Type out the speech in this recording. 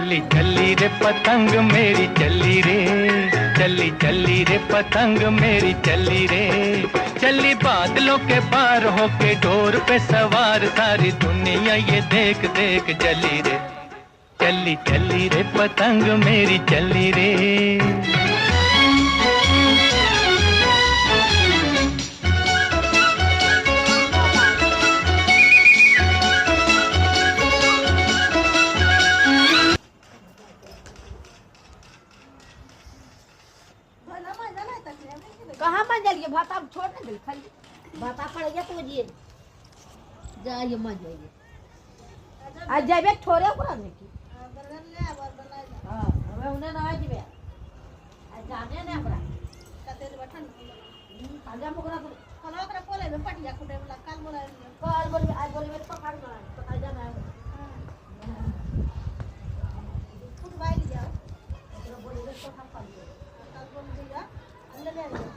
चली चली रे पतंग मेरी चली रे, चली चली रे पतंग मेरी चली रे। चली बादलों के पार होके डोर पे सवार, सारी दुनिया ये देख देख चली रे। चली चली रे पतंग मेरी चली रे। कहाँ मंजल ये भाता छोड़ दे खाली भाता पड़ गया तो ये जाइए मत जाइए आज जाबे छोरे ओकरा में की बर्गर ले और बनाई हां हमें उन्हें ना आजीबे आज जाने ने हमरा कते बठन आजा मोकरा कलो ओकरा बोले में पटिया कुटे वाला काल बोले आज बोले में पकड़ ना तो आज जाना है खुद भाई जाओ ओकरा बोले में तो हम कर दो कल बोल दिया अंदर ले